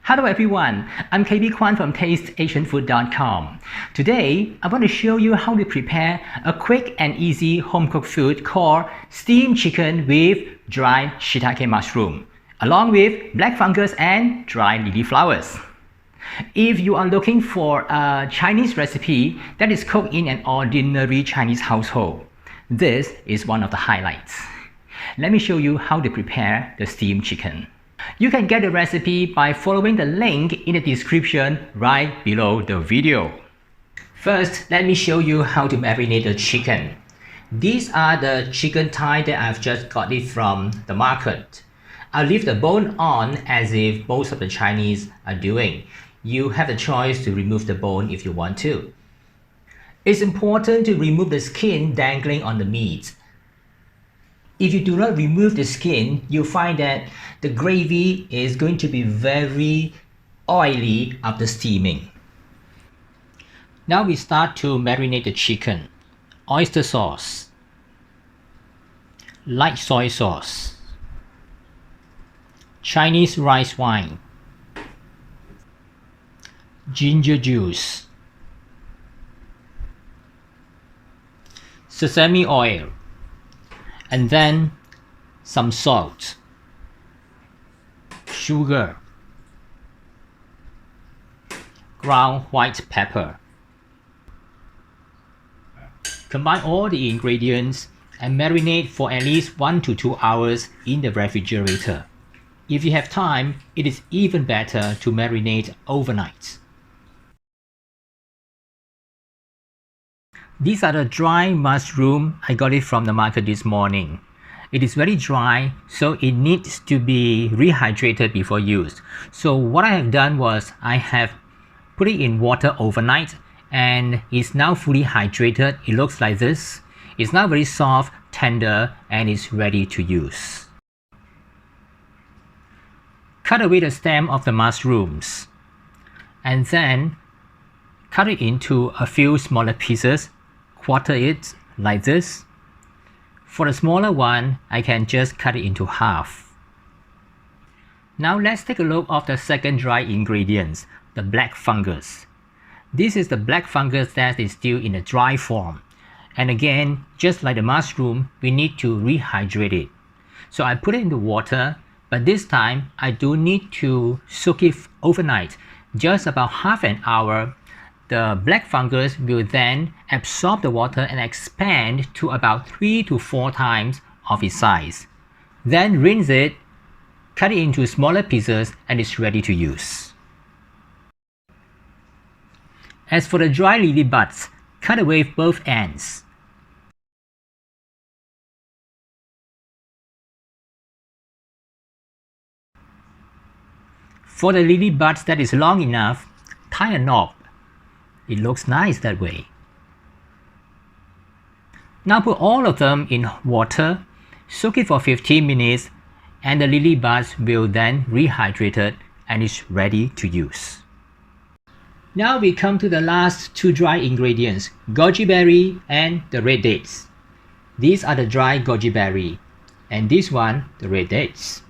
Hello everyone, I'm KB Kwan from TasteAsianFood.com. Today, I want to show you how to prepare a quick and easy home-cooked food called steamed chicken with dry shiitake mushroom, along with black fungus and dry lily flowers. If you are looking for a Chinese recipe that is cooked in an ordinary Chinese household, this is one of the highlights. Let me show you how to prepare the steamed chicken. You can get the recipe by following the link in the description right below the video. First, let me show you how to marinate the chicken. These are the chicken thigh that I've just got it from the market. I'll leave the bone on as if most of the Chinese are doing. You have the choice to remove the bone if you want to. It's important to remove the skin dangling on the meat. If you do not remove the skin, you'll find that the gravy is going to be very oily after steaming. Now we start to marinate the chicken. Oyster sauce, light soy sauce, Chinese rice wine, ginger juice, sesame oil, and then some salt, sugar, ground white pepper. Combine all the ingredients and marinate for at least 1 to 2 hours in the refrigerator. If you have time, it is even better to marinate overnight. These are the dry mushroom. I got it from the market this morning. It is very dry, so it needs to be rehydrated before use. So what I have done was I have put it in water overnight and it's now fully hydrated. It looks like this. It's now very soft, tender, and is ready to use. Cut away the stem of the mushrooms and then cut it into a few smaller pieces. Quarter it like this. For the smaller one, I can just cut it into half. Now let's take a look at the second dry ingredients, the black fungus. This is the black fungus that is still in a dry form. And again, just like the mushroom, we need to rehydrate it. So I put it in the water, but this time I do need to soak it overnight, just about half an hour. The black fungus will then absorb the water and expand to about 3 to 4 times of its size. Then rinse it, cut it into smaller pieces, and it's ready to use. As for the dry lily buds, cut away both ends. For the lily buds that is long enough, tie a knot. It looks nice that way. Now put all of them in water, soak it for 15 minutes, and the lily buds will then rehydrate and is ready to use. Now we come to the last two dry ingredients, goji berry and the red dates. These are the dry goji berry, and this one the red dates.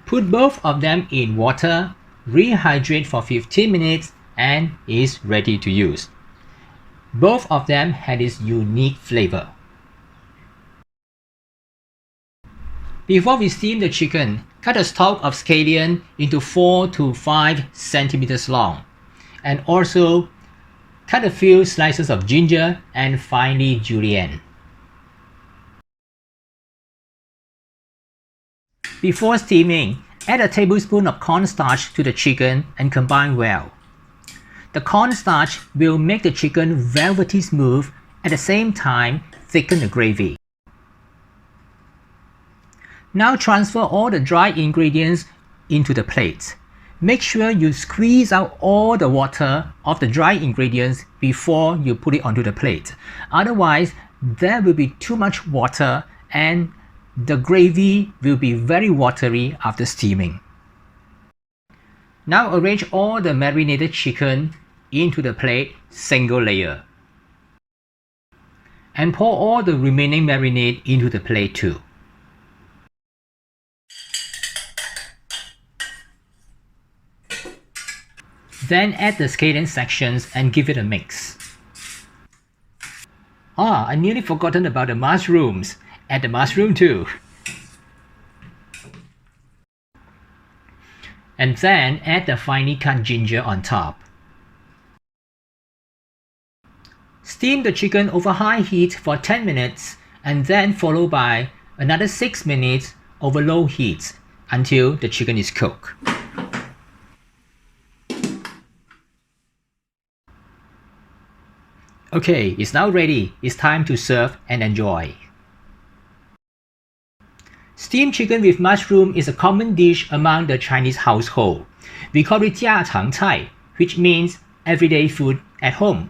Put both of them in water, rehydrate for 15 minutes, and is ready to use. Both of them had its unique flavor. Before we steam the chicken, cut a stalk of scallion into 4 to 5 centimeters long, and also cut a few slices of ginger and finely julienne. Before steaming, add a tablespoon of cornstarch to the chicken and combine well. The cornstarch will make the chicken velvety smooth, at the same time thicken the gravy. Now transfer all the dry ingredients into the plate. Make sure you squeeze out all the water of the dry ingredients before you put it onto the plate. Otherwise, there will be too much water and the gravy will be very watery after steaming. Now arrange all the marinated chicken into the plate, single layer. And pour all the remaining marinade into the plate too. Then add the scallion sections and give it a mix. I nearly forgotten about the mushrooms. Add the mushroom too. And then add the finely cut ginger on top. Steam the chicken over high heat for 10 minutes and then follow by another 6 minutes over low heat until the chicken is cooked. Okay, it's now ready. It's time to serve and enjoy. Steamed chicken with mushroom is a common dish among the Chinese household. We call it 家常菜, which means everyday food at home.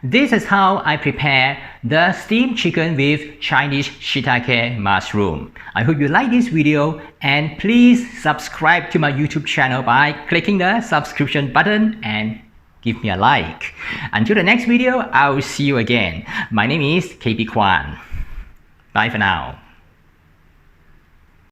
This is how I prepare the steamed chicken with Chinese shiitake mushroom. I hope you like this video and please subscribe to my YouTube channel by clicking the subscription button and give me a like. Until the next video, I will see you again. My name is KB Kwan. Bye for now.